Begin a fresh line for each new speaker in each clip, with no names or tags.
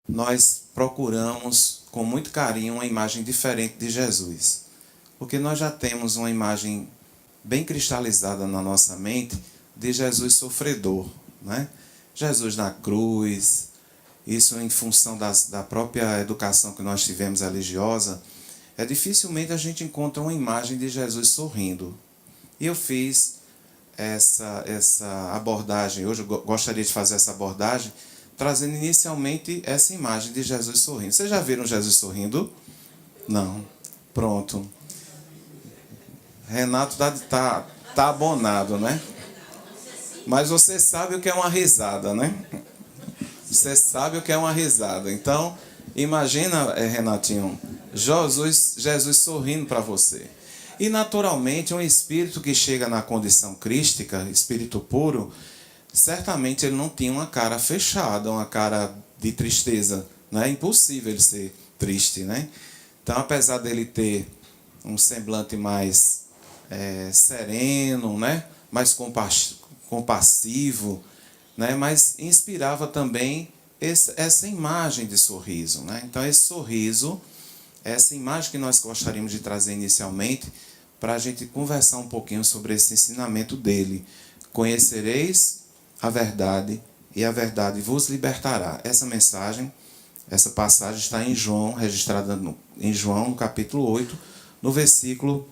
nós procuramos com muito carinho uma imagem diferente de Jesus. Porque nós já temos uma imagem bem cristalizada na nossa mente de Jesus sofredor, né? Jesus na cruz, isso em função da própria educação que nós tivemos religiosa, dificilmente a gente encontra uma imagem de Jesus sorrindo. E eu fiz essa abordagem, hoje eu gostaria de fazer essa abordagem, trazendo inicialmente essa imagem de Jesus sorrindo. Vocês já viram Jesus sorrindo? Não. Pronto. Renato tá abonado, né? Mas você sabe o que é uma risada, né? Você sabe o que é uma risada. Então, imagina, Renatinho, Jesus sorrindo para você. E, naturalmente, um espírito que chega na condição crística, espírito puro, certamente ele não tinha uma cara fechada, uma cara de tristeza. Não é impossível ele ser triste, né? Então, apesar dele ter um semblante mais sereno, né? Mais compassivo, né? Mas inspirava também essa imagem de sorriso, né? Então, esse sorriso, essa imagem que nós gostaríamos de trazer inicialmente, para a gente conversar um pouquinho sobre esse ensinamento dele. Conhecereis a verdade, e a verdade vos libertará. Essa mensagem, essa passagem está em João, registrada em João, no capítulo 8, no versículo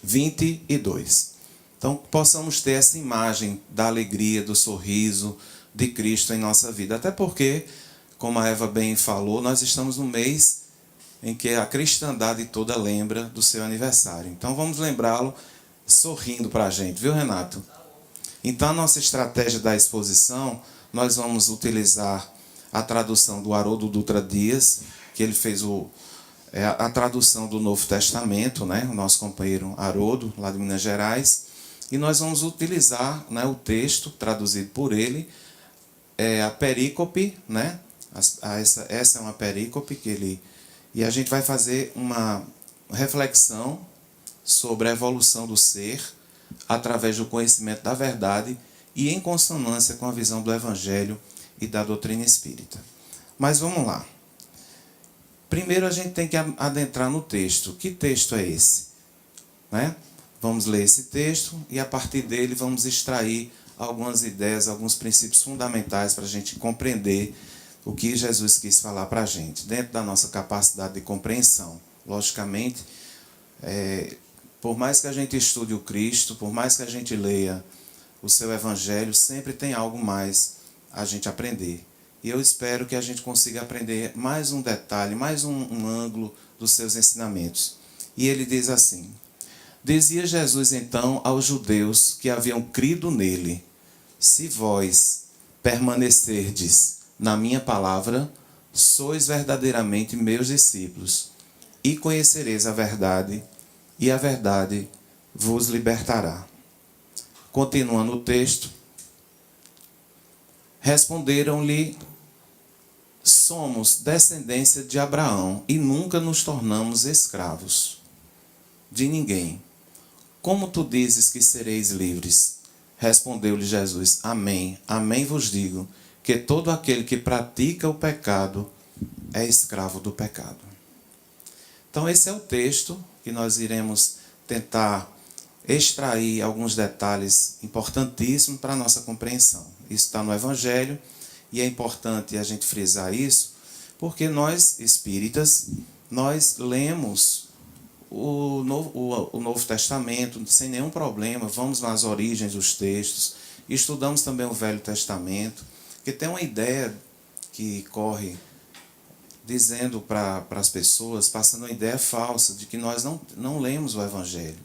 22. Então, possamos ter essa imagem da alegria, do sorriso de Cristo em nossa vida. Até porque, como a Eva bem falou, nós estamos no mês em que a cristandade toda lembra do seu aniversário. Então, vamos lembrá-lo sorrindo para a gente, viu, Renato? Então, a nossa estratégia da exposição, nós vamos utilizar a tradução do Haroldo Dutra Dias, que ele fez a tradução do Novo Testamento, né? O nosso companheiro Haroldo, lá de Minas Gerais. E nós vamos utilizar, né, o texto traduzido por ele, a perícope, né? Essa é uma perícope que ele... E a gente vai fazer uma reflexão sobre a evolução do ser através do conhecimento da verdade e em consonância com a visão do Evangelho e da doutrina espírita. Mas vamos lá. Primeiro a gente tem que adentrar no texto. Que texto é esse? Né? Vamos ler esse texto e a partir dele vamos extrair algumas ideias, alguns princípios fundamentais para a gente compreender o que Jesus quis falar para a gente, dentro da nossa capacidade de compreensão. Logicamente, por mais que a gente estude o Cristo, por mais que a gente leia o seu Evangelho, sempre tem algo mais a gente aprender. E eu espero que a gente consiga aprender mais um detalhe, mais um ângulo dos seus ensinamentos. E ele diz assim: dizia Jesus então aos judeus que haviam crido nele: se vós permanecerdes na minha palavra, sois verdadeiramente meus discípulos, e conhecereis a verdade, e a verdade vos libertará. Continuando o texto, responderam-lhe: somos descendência de Abraão, e nunca nos tornamos escravos de ninguém. Como tu dizes que sereis livres? Respondeu-lhe Jesus: amém, amém vos digo, que todo aquele que pratica o pecado é escravo do pecado. Então esse é o texto que nós iremos tentar extrair alguns detalhes importantíssimos para a nossa compreensão. Isso está no Evangelho e é importante a gente frisar isso, porque nós, espíritas, nós lemos o Novo Testamento sem nenhum problema, vamos nas origens dos textos, estudamos também o Velho Testamento, que tem uma ideia que corre dizendo para as pessoas, passando uma ideia falsa de que nós não lemos o Evangelho.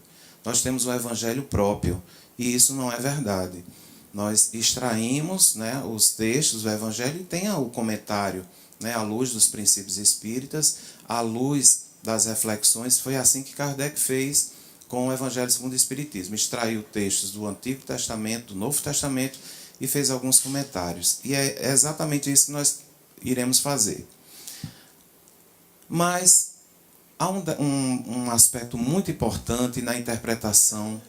Nós temos o Evangelho próprio, e isso não é verdade. Nós extraímos, né, os textos do Evangelho e tem o comentário, né, à luz dos princípios espíritas, à luz das reflexões. Foi assim que Kardec fez com o Evangelho segundo o Espiritismo. Extraiu textos do Antigo Testamento, do Novo Testamento e fez alguns comentários. E é exatamente isso que nós iremos fazer. Mas há um aspecto muito importante na interpretação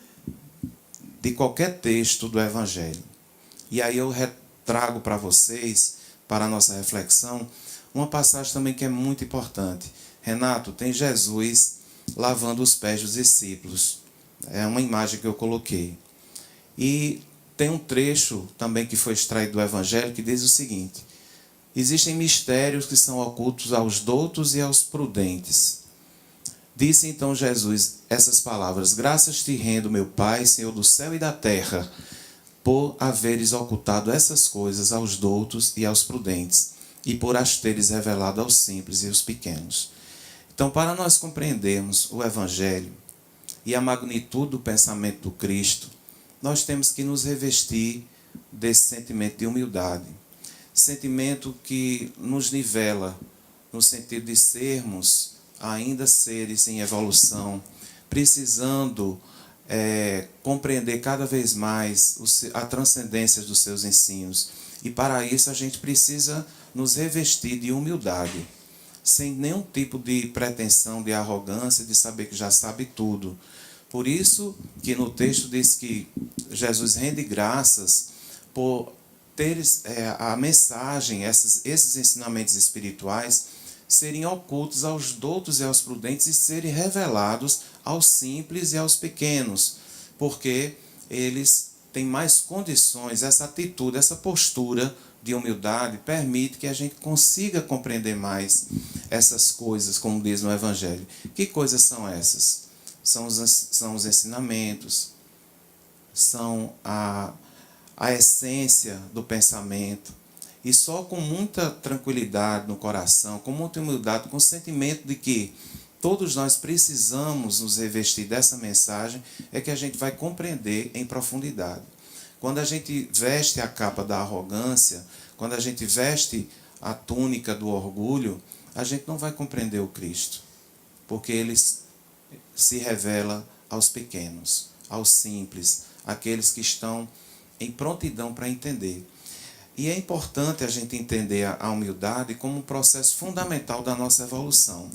de qualquer texto do Evangelho. E aí eu trago para vocês para a nossa reflexão, uma passagem também que é muito importante. Renato, tem Jesus lavando os pés dos discípulos. É uma imagem que eu coloquei. E tem um trecho também que foi extraído do Evangelho que diz o seguinte: existem mistérios que são ocultos aos doutos e aos prudentes. Disse então Jesus essas palavras: graças te rendo, meu Pai, Senhor do céu e da terra, por haveres ocultado essas coisas aos doutos e aos prudentes, e por as teres revelado aos simples e aos pequenos. Então, para nós compreendermos o Evangelho e a magnitude do pensamento do Cristo, nós temos que nos revestir desse sentimento de humildade. Sentimento que nos nivela no sentido de sermos ainda seres em evolução, precisando compreender cada vez mais a transcendência dos seus ensinos. E para isso a gente precisa nos revestir de humildade, sem nenhum tipo de pretensão, de arrogância, de saber que já sabe tudo. Por isso que no texto diz que Jesus rende graças por ter a mensagem, esses ensinamentos espirituais, serem ocultos aos doutos e aos prudentes e serem revelados aos simples e aos pequenos, porque eles têm mais condições, essa atitude, essa postura de humildade permite que a gente consiga compreender mais essas coisas, como diz no Evangelho. Que coisas são essas? São os ensinamentos, são a essência do pensamento. E só com muita tranquilidade no coração, com muita humildade, com o sentimento de que todos nós precisamos nos revestir dessa mensagem, é que a gente vai compreender em profundidade. Quando a gente veste a capa da arrogância, quando a gente veste a túnica do orgulho, a gente não vai compreender o Cristo, porque ele se revela aos pequenos, aos simples, àqueles que estão em prontidão para entender. E é importante a gente entender a humildade como um processo fundamental da nossa evolução.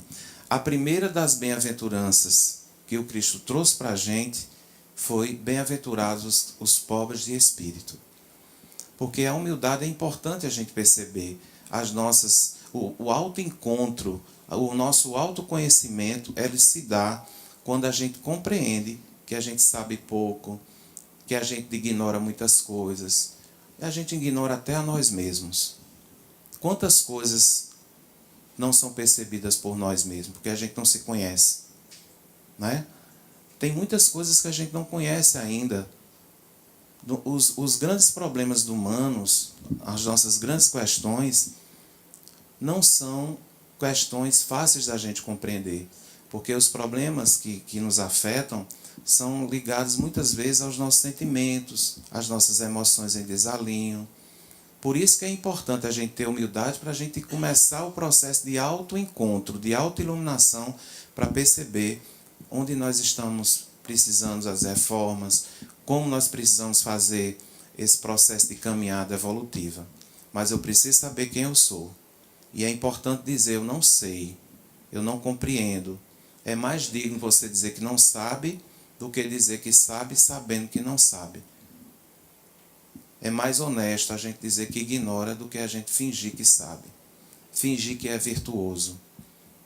A primeira das bem-aventuranças que o Cristo trouxe para a gente foi: bem-aventurados os pobres de espírito. Porque a humildade é importante a gente perceber o autoencontro, o nosso autoconhecimento, ele se dá quando a gente compreende que a gente sabe pouco, que a gente ignora muitas coisas. A gente ignora até a nós mesmos. Quantas coisas não são percebidas por nós mesmos, porque a gente não se conhece, né? Tem muitas coisas que a gente não conhece ainda. Os grandes problemas humanos, as nossas grandes questões, não são questões fáceis da gente compreender, porque os problemas que nos afetam são ligados muitas vezes aos nossos sentimentos, às nossas emoções em desalinho. Por isso que é importante a gente ter humildade para a gente começar o processo de autoencontro, de autoiluminação, para perceber onde nós estamos precisando das reformas, como nós precisamos fazer esse processo de caminhada evolutiva. Mas eu preciso saber quem eu sou. E é importante dizer: eu não sei, eu não compreendo. É mais digno você dizer que não sabe do que dizer que sabe sabendo que não sabe. É mais honesto a gente dizer que ignora do que a gente fingir que sabe. Fingir que é virtuoso.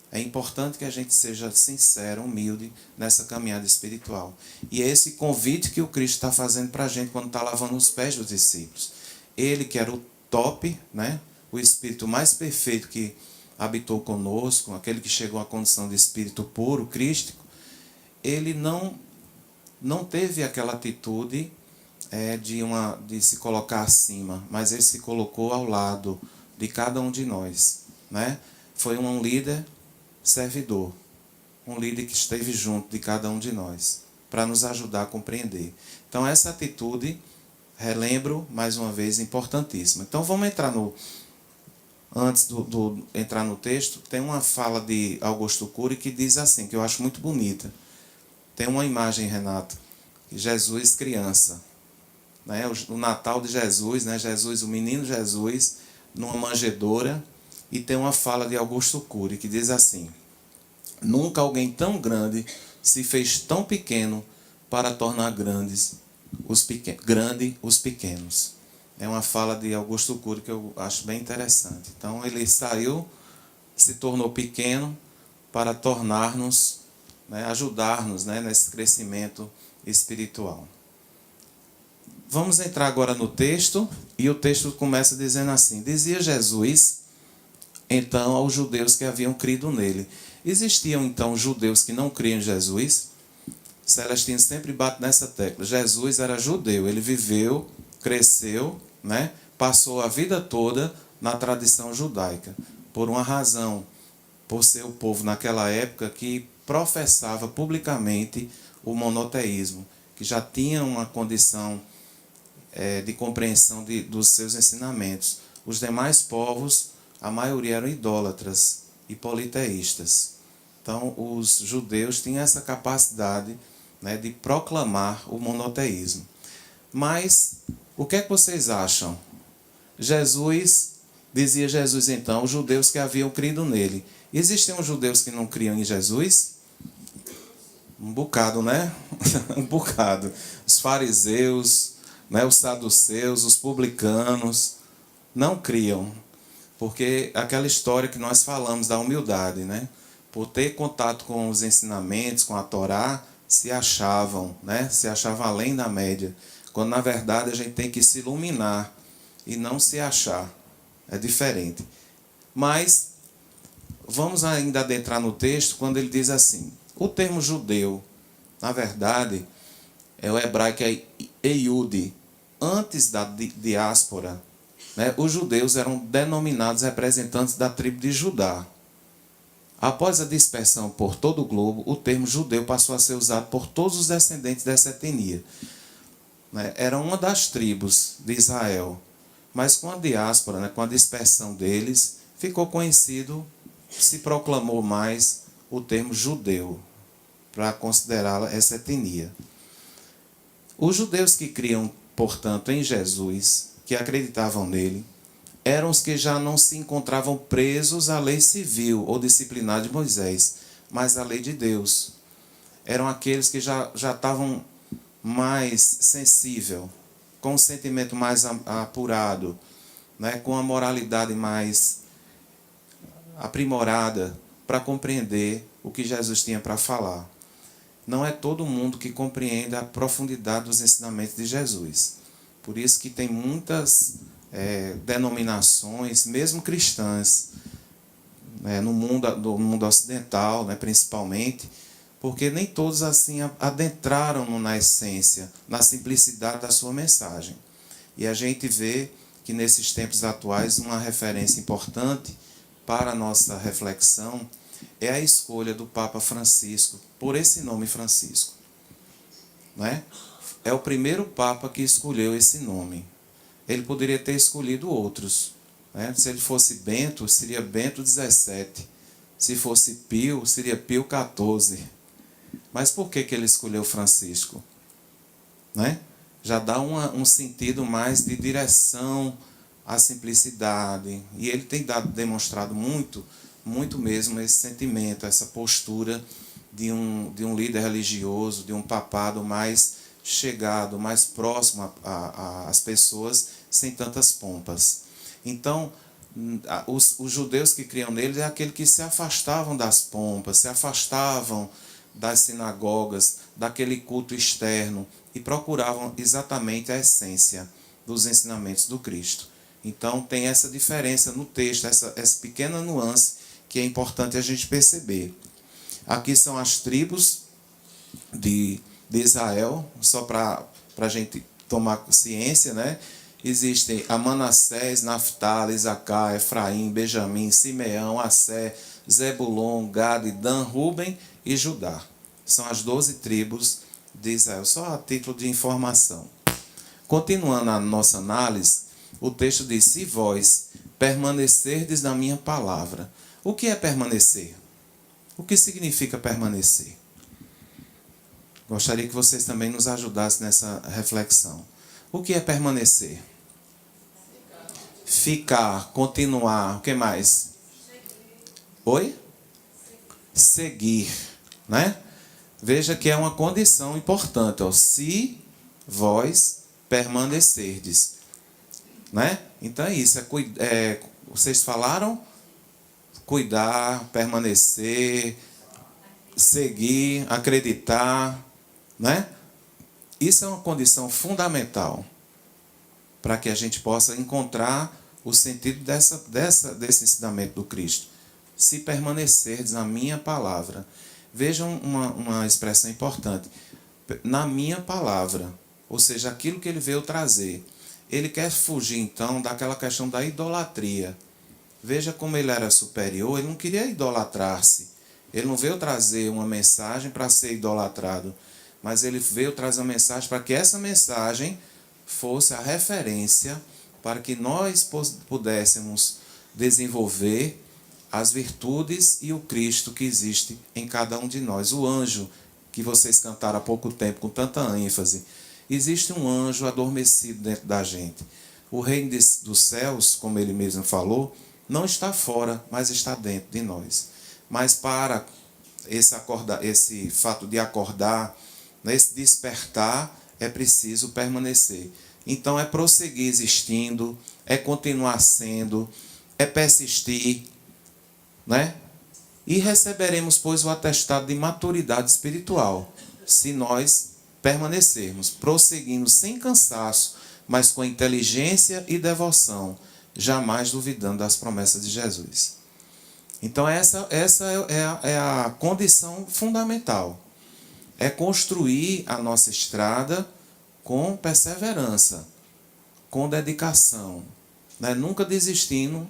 É importante que a gente seja sincero, humilde nessa caminhada espiritual. E é esse convite que o Cristo está fazendo para a gente quando está lavando os pés dos discípulos. Ele que era o top, né? O espírito mais perfeito que habitou conosco, aquele que chegou à condição de espírito puro, crístico, ele não teve aquela atitude de se colocar acima, mas ele se colocou ao lado de cada um de nós, né? Foi um líder servidor, um líder que esteve junto de cada um de nós, para nos ajudar a compreender. Então essa atitude, relembro mais uma vez, importantíssima. Então vamos entrar antes entrar no texto, tem uma fala de Augusto Cury que diz assim, que eu acho muito bonita. Tem uma imagem, Renato, Jesus criança, né? O Natal de Jesus, né? Jesus, o menino Jesus, numa manjedoura, e tem uma fala de Augusto Cury que diz assim: nunca alguém tão grande se fez tão pequeno para tornar grande os pequenos. É uma fala de Augusto Cury que eu acho bem interessante. Então, ele saiu, se tornou pequeno para tornar-nos, né, ajudar-nos, né, nesse crescimento espiritual. Vamos entrar agora no texto, e o texto começa dizendo assim: dizia Jesus, então, aos judeus que haviam crido nele. Existiam, então, judeus que não criam em Jesus? Celestino sempre bate nessa tecla. Jesus era judeu, ele viveu, cresceu, né? Passou a vida toda na tradição judaica, por uma razão, por ser o povo naquela época que professava publicamente o monoteísmo, que já tinha uma condição de compreensão dos seus ensinamentos. Os demais povos, a maioria eram idólatras e politeístas. Então, os judeus tinham essa capacidade, né, de proclamar o monoteísmo. Mas, o que é que vocês acham? Dizia Jesus então, os judeus que haviam crido nele. Existiam judeus que não criam em Jesus? Um bocado, né? Um bocado. Os fariseus, né, os saduceus, os publicanos, não criam. Porque aquela história que nós falamos da humildade, né? Por ter contato com os ensinamentos, com a Torá, se achavam, né? Se achavam além da média. Quando, na verdade, a gente tem que se iluminar e não se achar. É diferente. Mas, vamos ainda adentrar no texto quando ele diz assim: o termo judeu, na verdade, é o hebraico Eyudi. Antes da diáspora, né, os judeus eram denominados representantes da tribo de Judá. Após a dispersão por todo o globo, o termo judeu passou a ser usado por todos os descendentes dessa etnia. Era uma das tribos de Israel. Mas com a diáspora, né, com a dispersão deles, ficou conhecido, se proclamou mais o termo judeu, para considerá-la essa etnia. Os judeus que criam, portanto, em Jesus, que acreditavam nele, eram os que já não se encontravam presos à lei civil ou disciplinar de Moisés, mas à lei de Deus. Eram aqueles que já estavam mais sensível, com um sentimento mais apurado, né, com a moralidade mais aprimorada para compreender o que Jesus tinha para falar. Não é todo mundo que compreende a profundidade dos ensinamentos de Jesus. Por isso que tem muitas denominações, mesmo cristãs, no mundo ocidental, né, principalmente, porque nem todos assim adentraram na essência, na simplicidade da sua mensagem. E a gente vê que nesses tempos atuais uma referência importante para a nossa reflexão é a escolha do Papa Francisco, por esse nome Francisco. Né? É o primeiro Papa que escolheu esse nome. Ele poderia ter escolhido outros. Né? Se ele fosse Bento, seria Bento XVII. Se fosse Pio, seria Pio XIV. Mas por que ele escolheu Francisco? Né? Já dá um sentido mais de direção à simplicidade. E ele tem demonstrado muito mesmo esse sentimento, essa postura de um líder religioso, de um papado mais chegado, mais próximo às pessoas, sem tantas pompas. Então, os judeus que criam nele é aquele que se afastavam das pompas, se afastavam das sinagogas, daquele culto externo, e procuravam exatamente a essência dos ensinamentos do Cristo. Então, tem essa diferença no texto, essa pequena nuance que é importante a gente perceber. Aqui são as tribos de Israel, só para a gente tomar ciência, né? Existem a Manassés, Naftali, Isacar, Efraim, Benjamim, Simeão, Assé, Zebulon, Gade, Dan, Ruben e Judá. São as 12 tribos de Israel, só a título de informação. Continuando a nossa análise, o texto diz: se vós permanecerdes na minha palavra. O que é permanecer? O que significa permanecer? Gostaria que vocês também nos ajudassem nessa reflexão. O que é permanecer? Ficar, continuar, o que mais? Oi? Seguir, né? Veja que é uma condição importante, ó. Se vós permanecerdes. né? Então é isso, vocês falaram cuidar, permanecer, seguir, acreditar, né? Isso é uma condição fundamental para que a gente possa encontrar o sentido desse ensinamento do Cristo. Se permanecerdes na minha palavra. Vejam uma expressão importante. Na minha palavra. Ou seja, aquilo que ele veio trazer. Ele quer fugir, então, daquela questão da idolatria. Veja como ele era superior, ele não queria idolatrar-se. Ele não veio trazer uma mensagem para ser idolatrado, mas ele veio trazer uma mensagem para que essa mensagem fosse a referência para que nós pudéssemos desenvolver as virtudes e o Cristo que existe em cada um de nós. O anjo, que vocês cantaram há pouco tempo com tanta ênfase, existe um anjo adormecido dentro da gente. O reino dos céus, como ele mesmo falou, não está fora, mas está dentro de nós. Mas para esse fato de acordar, esse despertar, é preciso permanecer. Então é prosseguir existindo, é continuar sendo, é persistir, né? E receberemos, pois, o atestado de maturidade espiritual, se nós permanecermos, prosseguindo sem cansaço, mas com inteligência e devoção, jamais duvidando das promessas de Jesus. Então essa é a condição fundamental. É construir a nossa estrada com perseverança, com dedicação, né? Nunca desistindo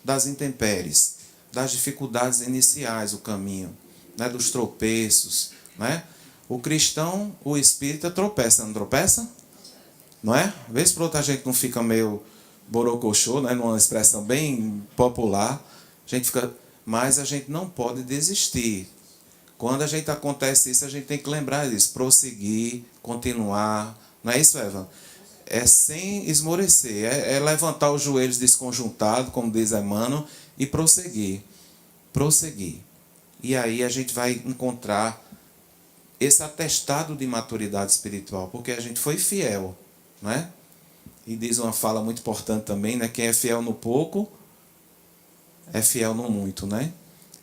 das intempéries, das dificuldades iniciais, o caminho, né? Dos tropeços, né? O cristão, o espírita tropeça, não tropeça? Não é? Vez por outra a gente não fica meio borocochô, né? Numa expressão bem popular, a gente fica, mas a gente não pode desistir. Quando a gente acontece isso, a gente tem que lembrar disso, prosseguir, continuar. Não é isso, Evan? É sem esmorecer, é levantar os joelhos desconjuntados, como diz Emmanuel, e prosseguir. Prosseguir. E aí a gente vai encontrar esse atestado de maturidade espiritual, porque a gente foi fiel, né? E diz uma fala muito importante também, né? Quem é fiel no pouco, é fiel no muito, né?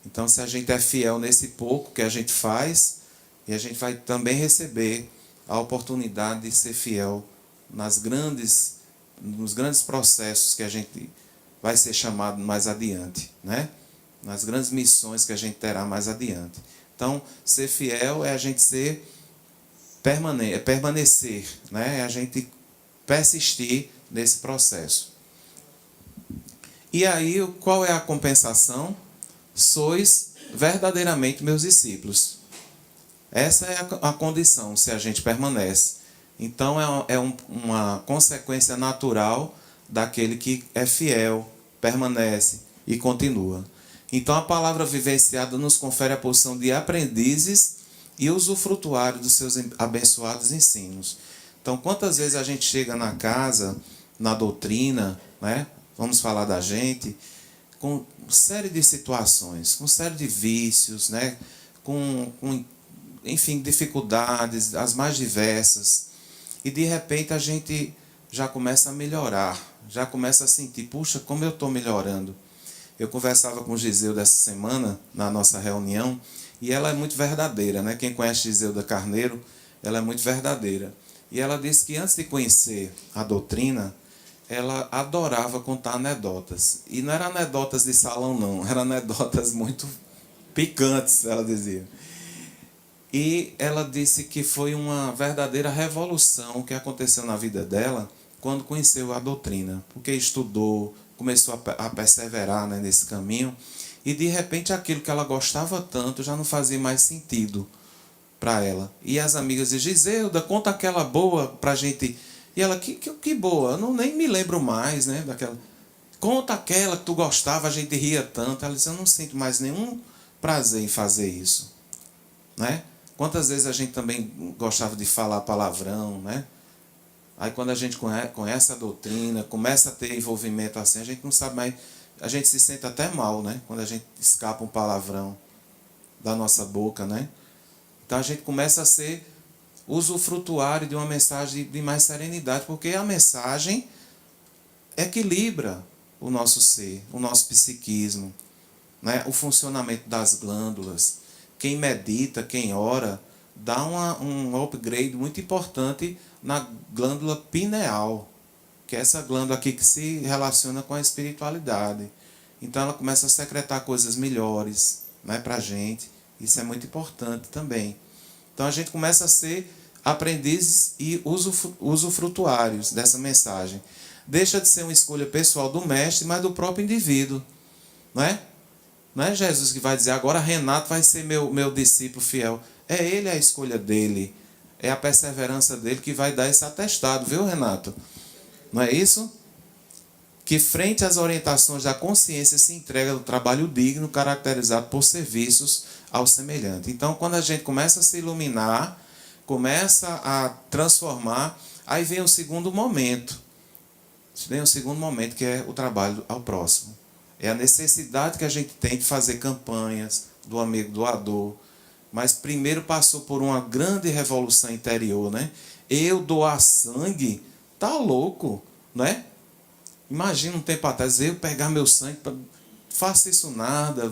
Então, se a gente é fiel nesse pouco que a gente faz, e a gente vai também receber a oportunidade de ser fiel nos grandes processos que a gente vai ser chamado mais adiante, né? Nas grandes missões que a gente terá mais adiante. Então, ser fiel é a gente permanecer, né? É a gente persistir nesse processo. E aí, qual é a compensação? Sois verdadeiramente meus discípulos. Essa é a condição, se a gente permanece. Então, uma consequência natural daquele que é fiel, permanece e continua. Então, a palavra vivenciada nos confere a posição de aprendizes e usufrutuários dos seus abençoados ensinos. Então, quantas vezes a gente chega na casa, na doutrina, né? Vamos falar da gente, com série de situações, com série de vícios, né? Enfim, dificuldades, as mais diversas. E, de repente, a gente já começa a melhorar, já começa a sentir, puxa, como eu estou melhorando. Eu conversava com o Giseuda essa semana, na nossa reunião, e ela é muito verdadeira, né? Quem conhece Giseuda Carneiro, ela é muito verdadeira. E ela disse que antes de conhecer a doutrina, ela adorava contar anedotas. E não eram anedotas de salão, não. Eram anedotas muito picantes, ela dizia. E ela disse que foi uma verdadeira revolução que aconteceu na vida dela quando conheceu a doutrina. Porque estudou, começou a perseverar, né, nesse caminho. E, de repente, aquilo que ela gostava tanto já não fazia mais sentido para ela. E as amigas diziam, Giseuda, conta aquela boa para a gente. E ela, que boa? Eu nem me lembro mais, né, daquela. Conta aquela que tu gostava, a gente ria tanto. Ela disse, eu não sinto mais nenhum prazer em fazer isso. Né? Quantas vezes a gente também gostava de falar palavrão, né? Aí quando a gente conhece a doutrina, começa a ter envolvimento assim, a gente não sabe mais, a gente se sente até mal, né? Quando a gente escapa um palavrão da nossa boca, né? Então a gente começa a ser usufrutuário de uma mensagem de mais serenidade, porque a mensagem equilibra o nosso ser, o nosso psiquismo, né? O funcionamento das glândulas. Quem medita, quem ora, dá um upgrade muito importante na glândula pineal, que é essa glândula aqui que se relaciona com a espiritualidade. Então ela começa a secretar coisas melhores, né, para a gente. Isso é muito importante também. Então a gente começa a ser aprendizes e usufrutuários dessa mensagem. Deixa de ser uma escolha pessoal do mestre, mas do próprio indivíduo. Não é? Não é Jesus que vai dizer, agora Renato vai ser meu discípulo fiel. É ele a escolha dele. É a perseverança dele que vai dar esse atestado, viu, Renato? Não é isso? Que frente às orientações da consciência se entrega do trabalho digno, caracterizado por serviços ao semelhante. Então, quando a gente começa a se iluminar, começa a transformar, aí vem o segundo momento. Vem o segundo momento, que é o trabalho ao próximo. É a necessidade que a gente tem de fazer campanhas do amigo doador. Mas primeiro passou por uma grande revolução interior, né? Eu doar sangue, tá louco, não é? Imagina um tempo atrás, eu pegar meu sangue, faça isso nada,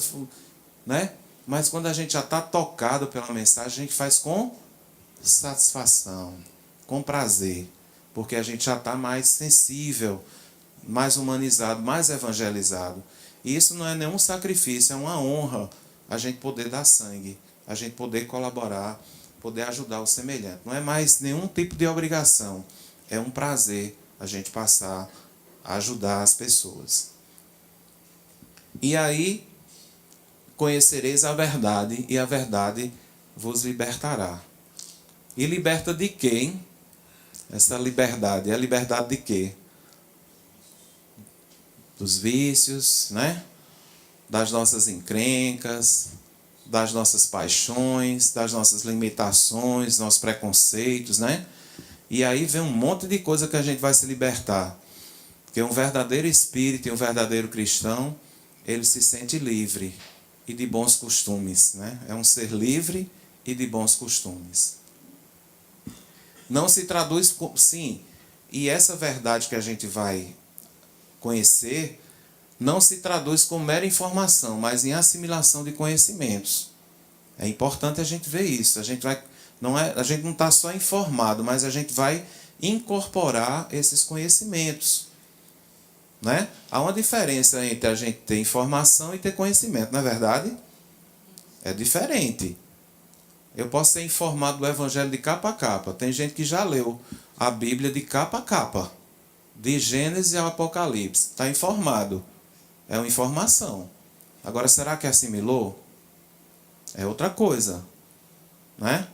né? Mas quando a gente já está tocado pela mensagem, a gente faz com satisfação, com prazer, porque a gente já está mais sensível, mais humanizado, mais evangelizado. E isso não é nenhum sacrifício, é uma honra a gente poder dar sangue, a gente poder colaborar, poder ajudar o semelhante. Não é mais nenhum tipo de obrigação, é um prazer a gente passar a ajudar as pessoas. E aí, conhecereis a verdade, e a verdade vos libertará. E liberta de quem? Essa liberdade. É a liberdade de quê? Dos vícios, né? Das nossas encrencas, das nossas paixões, das nossas limitações, nossos preconceitos, né? E aí vem um monte de coisa que a gente vai se libertar. Porque um verdadeiro espírito e um verdadeiro cristão, ele se sente livre e de bons costumes, né? É um ser livre e de bons costumes. Não se traduz... Sim, e essa verdade que a gente vai conhecer não se traduz como mera informação, mas em assimilação de conhecimentos. É importante a gente ver isso. A gente não está só informado, mas a gente vai incorporar esses conhecimentos. Né? Há uma diferença entre a gente ter informação e ter conhecimento, não é verdade? É diferente. Eu posso ser informado do Evangelho de capa a capa. Tem gente que já leu a Bíblia de capa a capa, de Gênesis ao Apocalipse. Está informado. É uma informação. Agora, será que assimilou? É outra coisa. Né?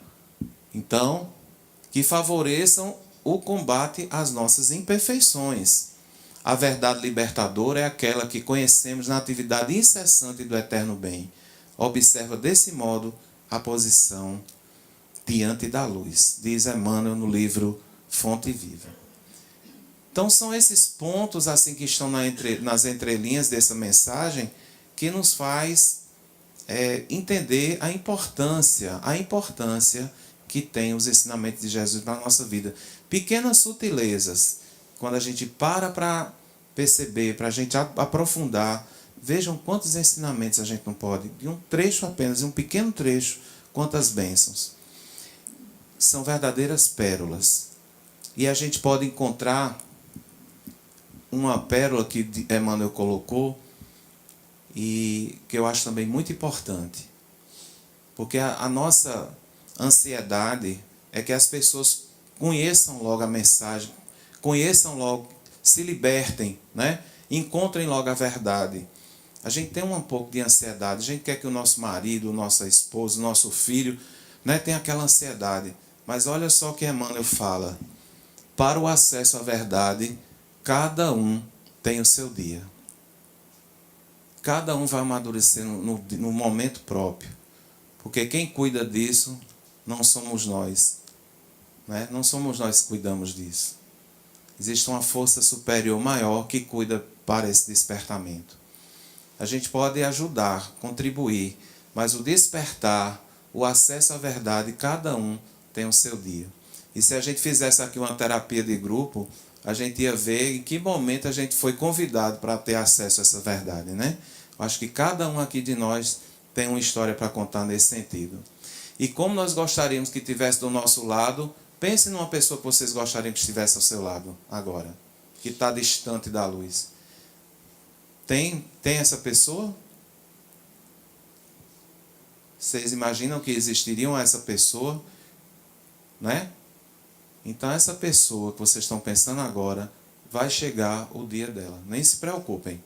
Então, que favoreçam o combate às nossas imperfeições. A verdade libertadora é aquela que conhecemos na atividade incessante do eterno bem. Observa desse modo a posição diante da luz, diz Emmanuel no livro Fonte Viva. Então são esses pontos assim que estão nas entrelinhas dessa mensagem que nos faz entender a importância que tem os ensinamentos de Jesus na nossa vida. Pequenas sutilezas, quando a gente para perceber, para a gente aprofundar, vejam quantos ensinamentos a gente não pode, de um trecho apenas, de um pequeno trecho, quantas bênçãos. São verdadeiras pérolas. E a gente pode encontrar uma pérola que Emmanuel colocou, e que eu acho também muito importante. Porque a nossa ansiedade é que as pessoas conheçam logo a mensagem, conheçam logo, se libertem, né? Encontrem logo a verdade. A gente tem um pouco de ansiedade, a gente quer que o nosso marido, nossa esposa, o nosso filho, né, tenha aquela ansiedade. Mas olha só o que Emmanuel fala. Para o acesso à verdade, cada um tem o seu dia. Cada um vai amadurecer no momento próprio. Porque quem cuida disso não somos nós. Né? Não somos nós que cuidamos disso. Existe uma força superior maior que cuida para esse despertamento. A gente pode ajudar, contribuir, mas o despertar, o acesso à verdade, cada um tem o seu dia. E se a gente fizesse aqui uma terapia de grupo, a gente ia ver em que momento a gente foi convidado para ter acesso a essa verdade, né? Eu acho que cada um aqui de nós tem uma história para contar nesse sentido. E como nós gostaríamos que estivesse do nosso lado, pense numa pessoa que vocês gostariam que estivesse ao seu lado agora, que está distante da luz. Tem essa pessoa? Vocês imaginam que existiriam essa pessoa, né? Então essa pessoa que vocês estão pensando agora, vai chegar o dia dela. Nem se preocupem.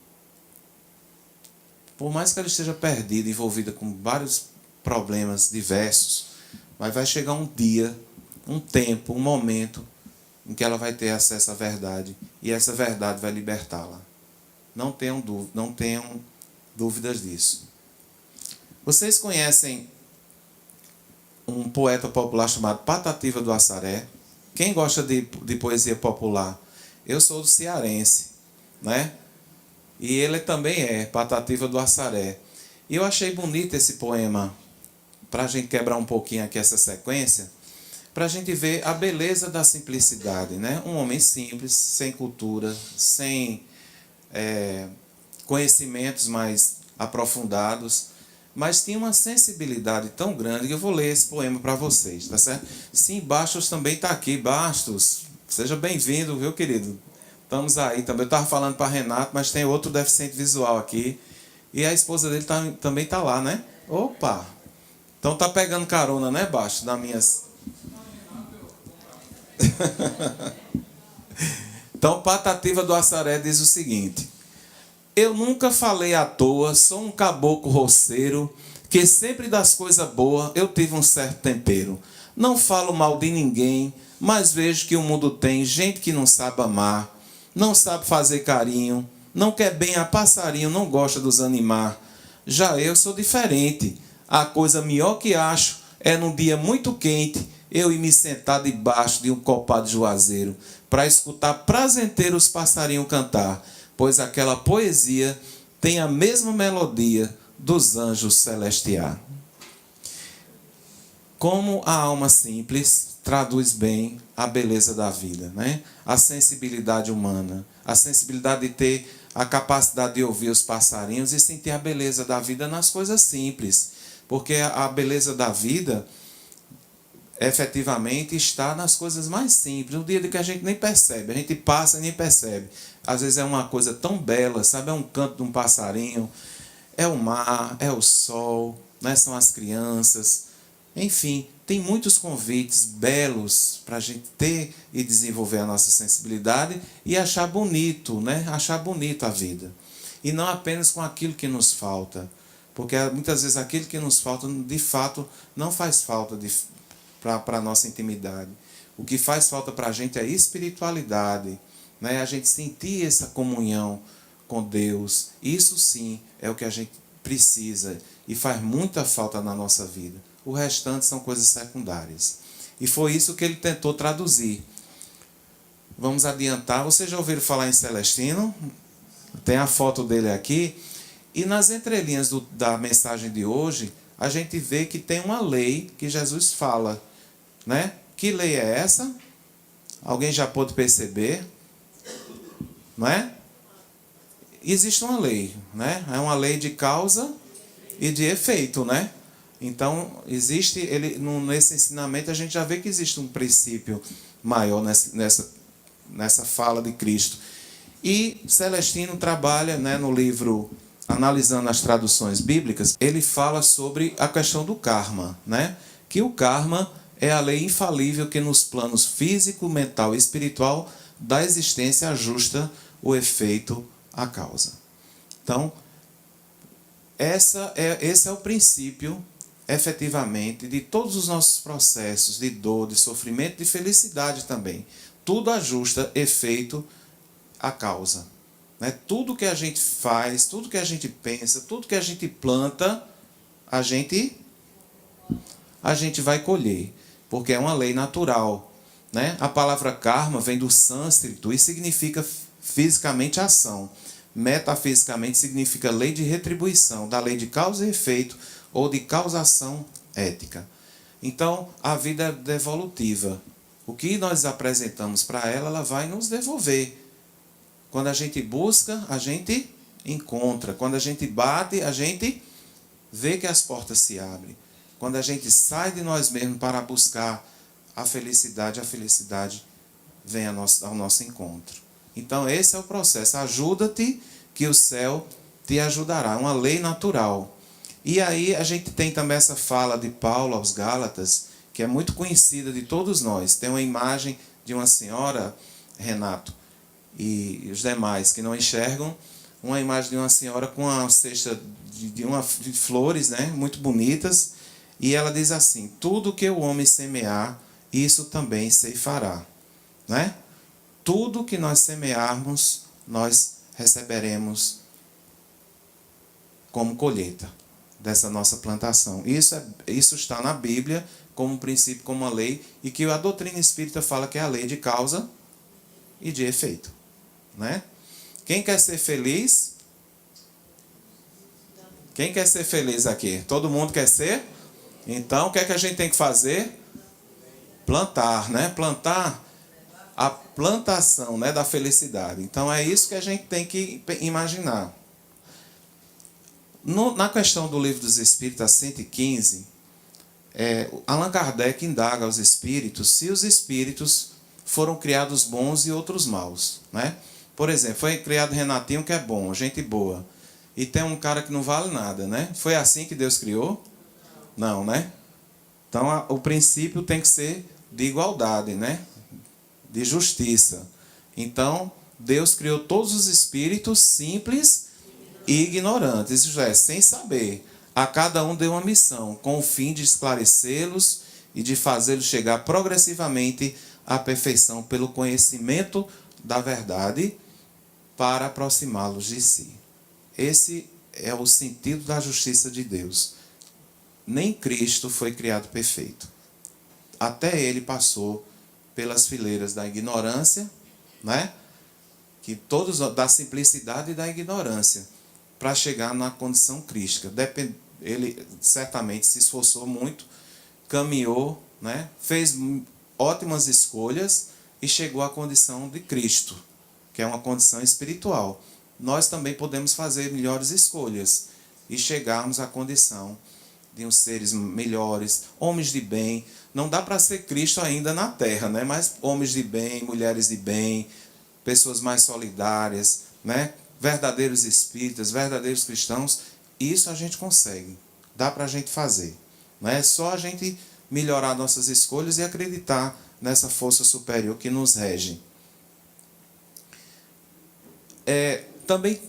Por mais que ela esteja perdida, envolvida com vários problemas diversos, mas vai chegar um dia, um tempo, um momento em que ela vai ter acesso à verdade e essa verdade vai libertá-la. Não tenham dúvidas disso. Vocês conhecem um poeta popular chamado Patativa do Assaré? Quem gosta de poesia popular? Eu sou do cearense, né? E ele também é Patativa do Assaré. E eu achei bonito esse poema, para a gente quebrar um pouquinho aqui essa sequência, para a gente ver a beleza da simplicidade, né? Um homem simples, sem cultura, sem conhecimentos mais aprofundados, mas tinha uma sensibilidade tão grande que eu vou ler esse poema para vocês, tá certo? Sim, Bastos também está aqui. Bastos, seja bem-vindo, viu, querido? Estamos aí também. Eu estava falando para Renato, mas tem outro deficiente visual aqui. E a esposa dele também está lá, né? Opa! Então tá pegando carona, né, Bastos? Das minhas... Então, Patativa do Assaré diz o seguinte: eu nunca falei à toa, sou um caboclo roceiro, que sempre das coisas boas eu tive um certo tempero. Não falo mal de ninguém, mas vejo que o mundo tem gente que não sabe amar, não sabe fazer carinho, não quer bem a passarinho, não gosta dos animar. Já eu sou diferente, a coisa melhor que acho é num dia muito quente, eu ir me sentar debaixo de um copado de juazeiro, para escutar prazenteiro os passarinhos cantar, pois aquela poesia tem a mesma melodia dos anjos celestiais. Como a alma simples traduz bem a beleza da vida, né? A sensibilidade humana, a sensibilidade de ter a capacidade de ouvir os passarinhos e sentir a beleza da vida nas coisas simples, porque a beleza da vida efetivamente está nas coisas mais simples, no dia que a gente nem percebe, a gente passa e nem percebe. Às vezes é uma coisa tão bela, sabe? É um canto de um passarinho, é o mar, é o sol, né? São as crianças. Enfim, tem muitos convites belos para a gente ter e desenvolver a nossa sensibilidade e achar bonito, né? Achar bonito a vida. E não apenas com aquilo que nos falta, porque muitas vezes aquilo que nos falta, de fato, não faz falta para a nossa intimidade. O que faz falta para a gente é espiritualidade, né? A gente sentir essa comunhão com Deus. Isso sim é o que a gente precisa e faz muita falta na nossa vida. O restante são coisas secundárias. E foi isso que ele tentou traduzir. Vamos adiantar. Vocês já ouviram falar em Celestino? Tem a foto dele aqui. E nas entrelinhas da mensagem de hoje, a gente vê que tem uma lei que Jesus fala, né? Que lei é essa? Alguém já pôde perceber? Não é? Existe uma lei, né? É uma lei de causa e de efeito, né? Então, existe, nesse ensinamento, a gente já vê que existe um princípio maior nessa fala de Cristo. E Celestino trabalha, né, no livro, analisando as traduções bíblicas, ele fala sobre a questão do karma, né? Que o karma é a lei infalível que nos planos físico, mental e espiritual da existência ajusta o efeito à causa. Então, esse é o princípio, efetivamente, de todos os nossos processos de dor, de sofrimento, de felicidade também. Tudo ajusta efeito à causa. Né? Tudo que a gente faz, tudo que a gente pensa, tudo que a gente planta, a gente vai colher, porque é uma lei natural. Né? A palavra karma vem do sânscrito e significa fisicamente ação. Metafisicamente significa lei de retribuição, da lei de causa e efeito, ou de causação ética. Então, a vida é devolutiva. O que nós apresentamos para ela, ela vai nos devolver. Quando a gente busca, a gente encontra. Quando a gente bate, a gente vê que as portas se abrem. Quando a gente sai de nós mesmos para buscar a felicidade vem ao nosso encontro. Então, esse é o processo. Ajuda-te, que o céu te ajudará. Uma lei natural. E aí, a gente tem também essa fala de Paulo aos Gálatas, que é muito conhecida de todos nós. Tem uma imagem de uma senhora, Renato, e os demais que não enxergam, uma imagem de uma senhora com uma cesta de flores, né, muito bonitas, e ela diz assim: tudo que o homem semear, isso também ceifará. Né? Tudo que nós semearmos, nós receberemos como colheita dessa nossa plantação. Isso está na Bíblia como um princípio, como uma lei, e que a doutrina espírita fala que é a lei de causa e de efeito. Né? Quem quer ser feliz? Quem quer ser feliz aqui? Todo mundo quer ser? Então, o que é que a gente tem que fazer? Plantar, né? Plantar a plantação, né, da felicidade. Então, é isso que a gente tem que imaginar. Na questão do Livro dos Espíritos, 115, Allan Kardec indaga aos espíritos se os espíritos foram criados bons e outros maus. Né? Por exemplo, foi criado Renatinho, que é bom, gente boa. E tem um cara que não vale nada. Né? Foi assim que Deus criou? Não, né? Então, o princípio tem que ser de igualdade, né? De justiça. Então, Deus criou todos os espíritos simples e ignorantes, isto é, sem saber. A cada um deu uma missão, com o fim de esclarecê-los e de fazê-los chegar progressivamente à perfeição pelo conhecimento da verdade, para aproximá-los de si. Esse é o sentido da justiça de Deus. Nem Cristo foi criado perfeito. Até ele passou pelas fileiras da ignorância, né? Que todos da simplicidade e da ignorância, para chegar na condição crística. Ele certamente se esforçou muito, caminhou, né? Fez ótimas escolhas e chegou à condição de Cristo, que é uma condição espiritual. Nós também podemos fazer melhores escolhas e chegarmos à condição de uns seres melhores, homens de bem. Não dá para ser Cristo ainda na terra, né? Mas homens de bem, mulheres de bem, pessoas mais solidárias, né? Verdadeiros espíritas, verdadeiros cristãos, isso a gente consegue. Dá para a gente fazer. Né? É só a gente melhorar nossas escolhas e acreditar nessa força superior que nos rege. Também,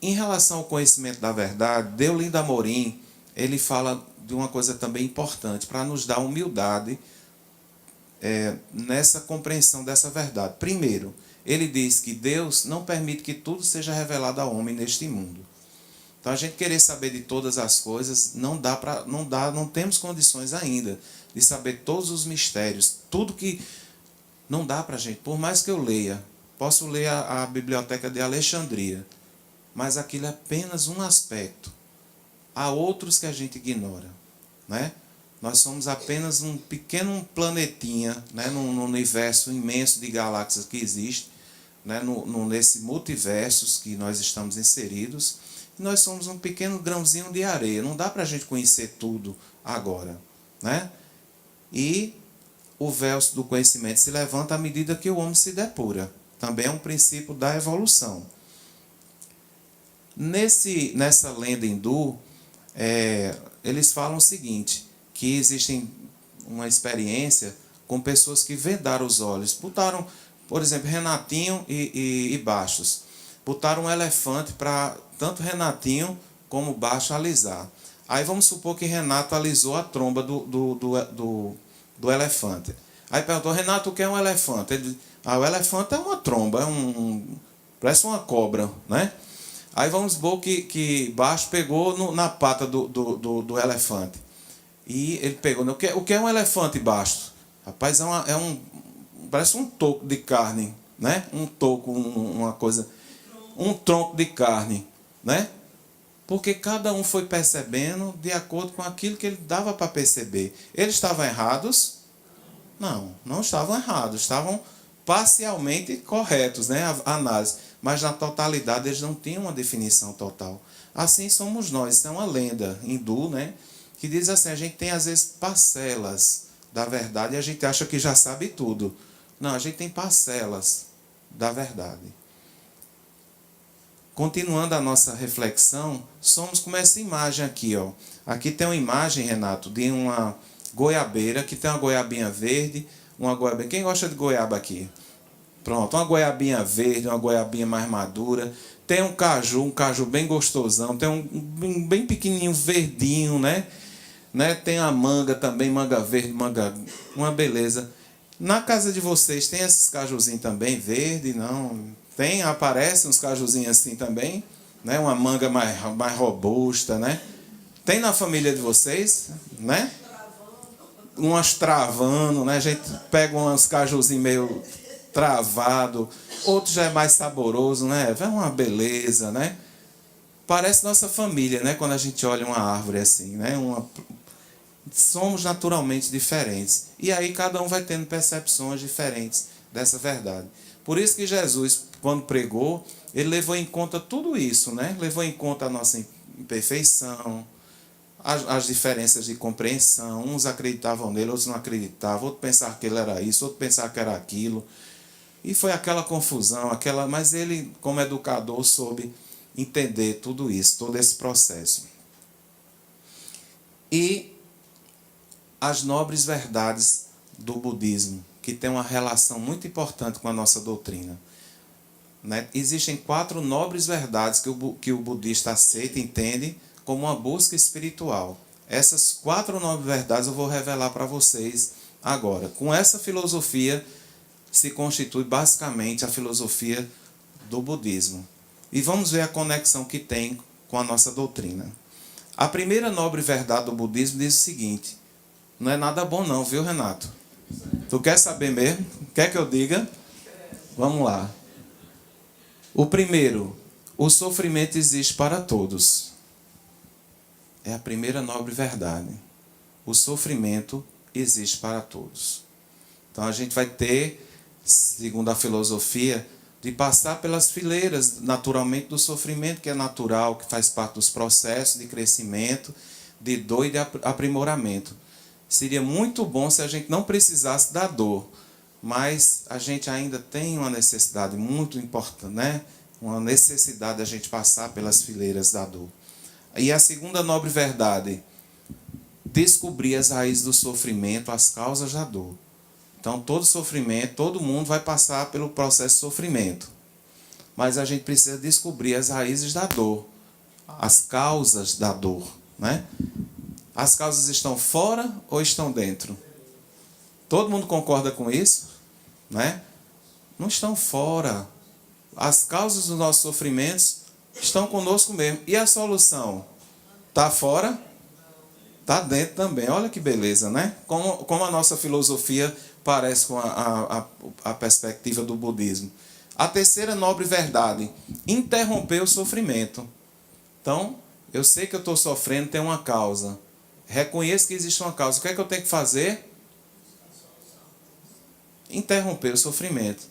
em relação ao conhecimento da verdade, Deolinda Amorim, ele fala de uma coisa também importante, para nos dar humildade nessa compreensão dessa verdade. Primeiro, ele diz que Deus não permite que tudo seja revelado ao homem neste mundo. Então, a gente querer saber de todas as coisas, não temos condições ainda de saber todos os mistérios, tudo que não dá para a gente. Por mais que eu leia, posso ler a Biblioteca de Alexandria, mas aquilo é apenas um aspecto. Há outros que a gente ignora, né? Nós somos apenas um pequeno planetinha, né, num universo imenso de galáxias que existe, né, nesse multiversos que nós estamos inseridos. E nós somos um pequeno grãozinho de areia. Não dá para a gente conhecer tudo agora. Né? E o véu do conhecimento se levanta à medida que o homem se depura. Também é um princípio da evolução. Nessa lenda hindu, eles falam o seguinte, que existe uma experiência com pessoas que vedaram os olhos. Botaram, por exemplo, Renatinho e Bastos. Botaram um elefante para tanto Renatinho como Bastos alisar. Aí vamos supor que Renato alisou a tromba do elefante. Aí perguntou, Renato, o que é um elefante? Ele disse, o elefante é uma tromba, parece uma cobra, né? Aí vamos supor que Bastos pegou na pata do elefante. E ele pegou, o que é um elefante, Bastos? Rapaz, parece um toco de carne, né? Um toco, uma coisa, um tronco de carne, né? Porque cada um foi percebendo de acordo com aquilo que ele dava para perceber. Eles estavam errados? Não, não estavam errados, estavam parcialmente corretos, né, a análise, mas na totalidade eles não tinham uma definição total. Assim somos nós, isso é uma lenda hindu, né, que diz assim, a gente tem às vezes parcelas da verdade e a gente acha que já sabe tudo. Não, a gente tem parcelas da verdade. Continuando a nossa reflexão, somos como essa imagem aqui, ó. Aqui tem uma imagem, Renato, de uma goiabeira, que tem uma goiabinha verde, uma goiabinha... Quem gosta de goiaba aqui? Pronto, uma goiabinha verde, uma goiabinha mais madura. Tem um caju bem gostosão, tem um bem pequenininho, verdinho, né? Tem a manga também, manga verde, manga... Uma beleza. Na casa de vocês tem esses cajuzinhos também, verde, não? Tem, aparecem uns cajuzinhos assim também, né? Uma manga mais robusta, né? Tem na família de vocês, né? Umas travando, né? A gente pega uns cajuzinhos meio travado, outro já é mais saboroso, né? É uma beleza, né? Parece nossa família, né? Quando a gente olha uma árvore assim, né? Somos naturalmente diferentes. E aí cada um vai tendo percepções diferentes dessa verdade. Por isso que Jesus, quando pregou, ele levou em conta tudo isso, né? Levou em conta a nossa imperfeição, as diferenças de compreensão. Uns acreditavam nele, outros não acreditavam. Outro pensava que ele era isso, outro pensava que era aquilo. E foi aquela confusão, mas ele, como educador, soube entender tudo isso, todo esse processo. E as nobres verdades do budismo, que tem uma relação muito importante com a nossa doutrina. Né? Existem 4 nobres verdades que o budista aceita e entende como uma busca espiritual. Essas 4 nobres verdades eu vou revelar para vocês agora. Com essa filosofia se constitui basicamente a filosofia do budismo. E vamos ver a conexão que tem com a nossa doutrina. A primeira nobre verdade do budismo diz o seguinte: não é nada bom não, viu, Renato? Tu quer saber mesmo? Quer que eu diga? Vamos lá. O primeiro, o sofrimento existe para todos. É a primeira nobre verdade. O sofrimento existe para todos. Então a gente vai ter, segundo a filosofia, de passar pelas fileiras naturalmente do sofrimento, que é natural, que faz parte dos processos de crescimento, de dor e de aprimoramento. Seria muito bom se a gente não precisasse da dor, mas a gente ainda tem uma necessidade muito importante, né? Uma necessidade de a gente passar pelas fileiras da dor. E a segunda nobre verdade, descobrir as raízes do sofrimento, as causas da dor. Então, todo sofrimento, todo mundo vai passar pelo processo de sofrimento. Mas a gente precisa descobrir as raízes da dor, as causas da dor, né? As causas estão fora ou estão dentro? Todo mundo concorda com isso? Né? Não estão fora. As causas dos nossos sofrimentos estão conosco mesmo. E a solução? Está fora? Está dentro também. Olha que beleza, né? Como a nossa filosofia parece com a perspectiva do budismo. A terceira nobre verdade: interromper o sofrimento. Então, eu sei que eu estou sofrendo, tem uma causa. Reconheço que existe uma causa. O que é que eu tenho que fazer? Interromper o sofrimento.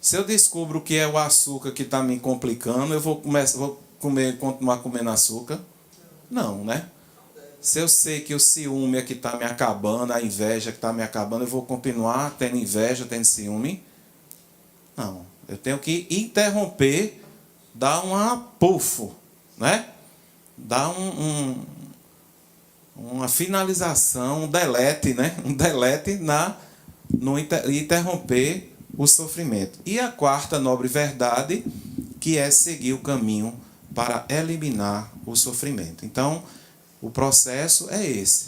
Se eu descubro que é o açúcar que está me complicando, eu vou continuar comendo açúcar? Não, né? Se eu sei que o ciúme é que está me acabando, a inveja que está me acabando, eu vou continuar tendo inveja, tendo ciúme? Não. Eu tenho que interromper, dar uma pufo, né? Dar uma finalização, um delete, né? Um delete interromper o sofrimento. E a quarta nobre verdade, que é seguir o caminho para eliminar o sofrimento. Então, o processo é esse.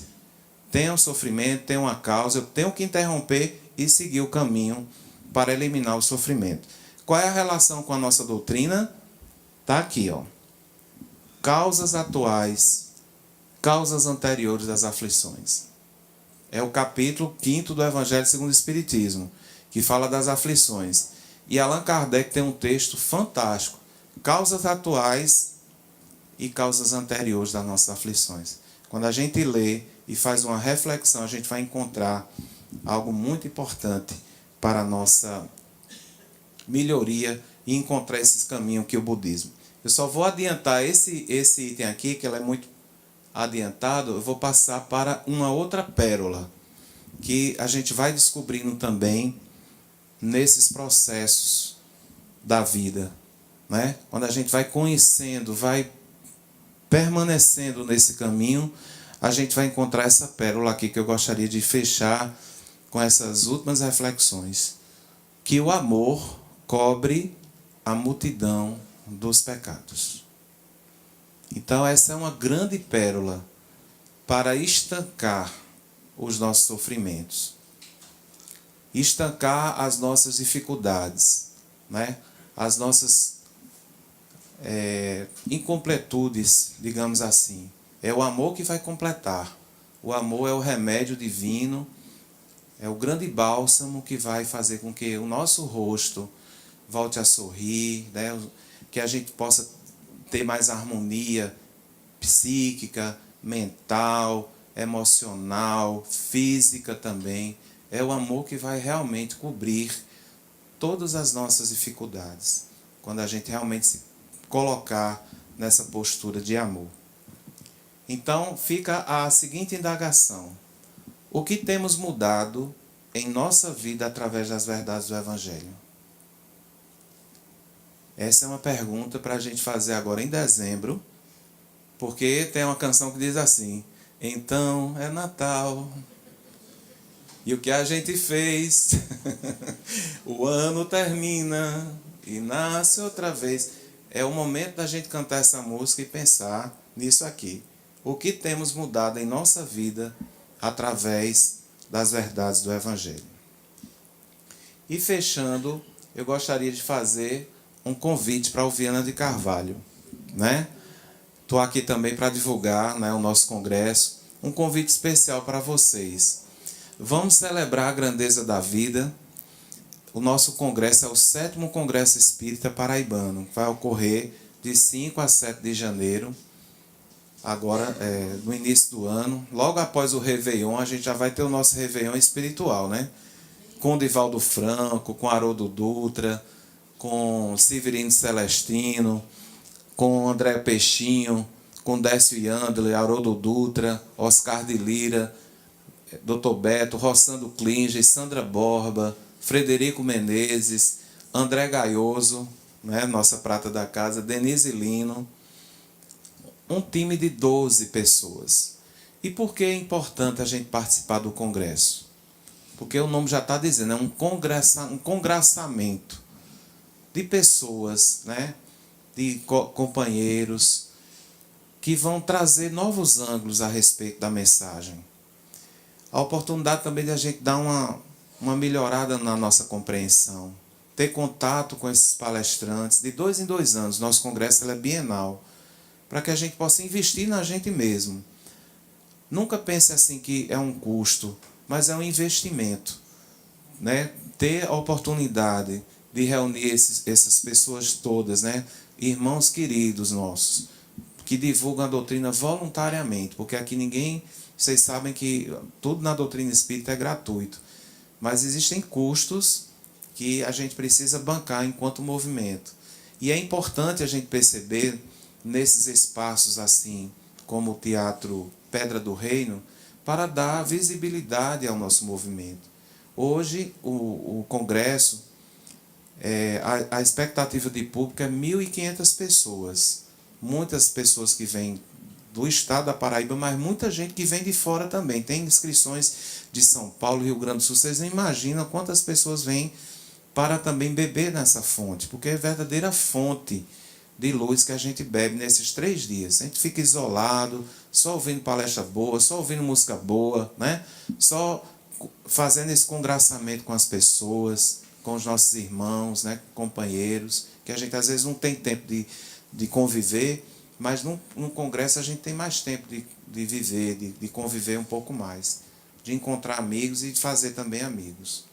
Tem um sofrimento, tem uma causa, eu tenho que interromper e seguir o caminho para eliminar o sofrimento. Qual é a relação com a nossa doutrina? Está aqui, ó. Causas atuais, causas anteriores das aflições. É o capítulo 5º do Evangelho segundo o Espiritismo, que fala das aflições. E Allan Kardec tem um texto fantástico. Causas atuais e causas anteriores das nossas aflições. Quando a gente lê e faz uma reflexão, a gente vai encontrar algo muito importante para a nossa melhoria e encontrar esse caminho que é o budismo. Eu só vou adiantar esse item aqui, que ele é muito adiantado, eu vou passar para uma outra pérola, que a gente vai descobrindo também nesses processos da vida, né? Quando a gente vai conhecendo, vai permanecendo nesse caminho, a gente vai encontrar essa pérola aqui que eu gostaria de fechar com essas últimas reflexões. Que o amor cobre a multidão dos pecados. Então essa é uma grande pérola para estancar os nossos sofrimentos. Estancar as nossas dificuldades, né? As nossas incompletudes, digamos assim. É o amor que vai completar. O amor é o remédio divino, é o grande bálsamo que vai fazer com que o nosso rosto volte a sorrir, né? Que a gente possa ter mais harmonia psíquica, mental, emocional, física também. É o amor que vai realmente cobrir todas as nossas dificuldades, quando a gente realmente se colocar nessa postura de amor. Então, fica a seguinte indagação: o que temos mudado em nossa vida através das verdades do Evangelho? Essa é uma pergunta para a gente fazer agora em dezembro, porque tem uma canção que diz assim: então é Natal, e o que a gente fez, o ano termina e nasce outra vez. É o momento da gente cantar essa música e pensar nisso aqui. O que temos mudado em nossa vida através das verdades do Evangelho? E fechando, eu gostaria de fazer um convite para o Viana de Carvalho, né? Estou aqui também para divulgar, né, o nosso congresso. Um convite especial para vocês. Vamos celebrar a grandeza da vida. O nosso congresso é o 7º Congresso Espírita Paraibano. Vai ocorrer de 5 a 7 de janeiro. Agora, no início do ano. Logo após o Réveillon, a gente já vai ter o nosso Réveillon espiritual, né? Com Divaldo Franco, com Haroldo Dutra, com Severino Celestino, com André Peixinho, com Décio Yandler, Haroldo Dutra, Oscar de Lira, Dr. Beto, Rossando Klinger, Sandra Borba, Frederico Menezes, André Gaioso, né, nossa prata da casa, Denise Lino, um time de 12 pessoas. E por que é importante a gente participar do congresso? Porque o nome já está dizendo, é um congraçamento de pessoas, né, de companheiros, que vão trazer novos ângulos a respeito da mensagem. A oportunidade também de a gente dar uma melhorada na nossa compreensão, ter contato com esses palestrantes, de 2 em 2 anos. Nosso congresso é bienal, para que a gente possa investir na gente mesmo. Nunca pense assim que é um custo, mas é um investimento, né? Ter a oportunidade de reunir essas pessoas todas, né? Irmãos queridos nossos, que divulgam a doutrina voluntariamente, porque aqui ninguém... Vocês sabem que tudo na doutrina espírita é gratuito, mas existem custos que a gente precisa bancar enquanto movimento. E é importante a gente perceber, nesses espaços assim, como o Teatro Pedra do Reino, para dar visibilidade ao nosso movimento. Hoje, o congresso, a expectativa de público é 1.500 pessoas. Muitas pessoas que vêm do estado da Paraíba, mas muita gente que vem de fora também. Tem inscrições de São Paulo, Rio Grande do Sul. Vocês não imaginam quantas pessoas vêm para também beber nessa fonte, porque é verdadeira fonte de luz que a gente bebe nesses 3 dias. A gente fica isolado, só ouvindo palestra boa, só ouvindo música boa, né? Só fazendo esse congraçamento com as pessoas, com os nossos irmãos, né? Companheiros, que a gente às vezes não tem tempo de conviver, mas num congresso a gente tem mais tempo de viver, de conviver um pouco mais, de encontrar amigos e de fazer também amigos.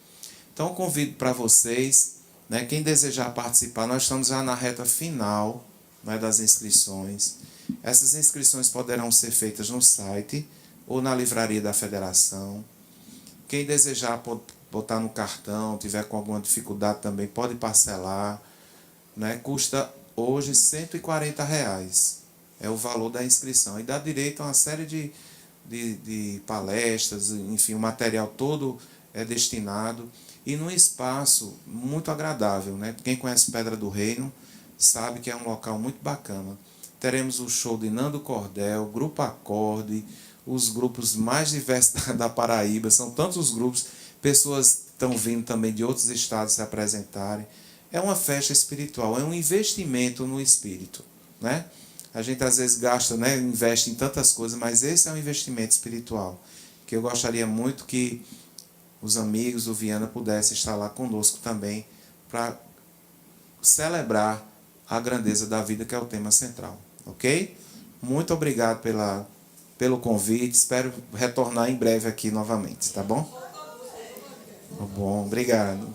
Então, convido para vocês, né, quem desejar participar, nós estamos já na reta final, né, das inscrições. Essas inscrições poderão ser feitas no site ou na livraria da Federação. Quem desejar botar no cartão, tiver com alguma dificuldade também, pode parcelar. Né? Custa hoje R$ 140. É o valor da inscrição. E dá direito a uma série de palestras, enfim, o material todo é destinado. E num espaço muito agradável. Né? Quem conhece Pedra do Reino sabe que é um local muito bacana. Teremos o show de Nando Cordel, Grupo Acorde, os grupos mais diversos da Paraíba. São tantos os grupos, pessoas estão vindo também de outros estados se apresentarem. É uma festa espiritual, é um investimento no espírito. Né? A gente às vezes gasta, né, investe em tantas coisas, mas esse é um investimento espiritual, que eu gostaria muito que os amigos do Viana pudessem estar lá conosco também, para celebrar a grandeza da vida, que é o tema central. Ok? Muito obrigado pelo convite, espero retornar em breve aqui novamente, tá bom? Tá bom, obrigado.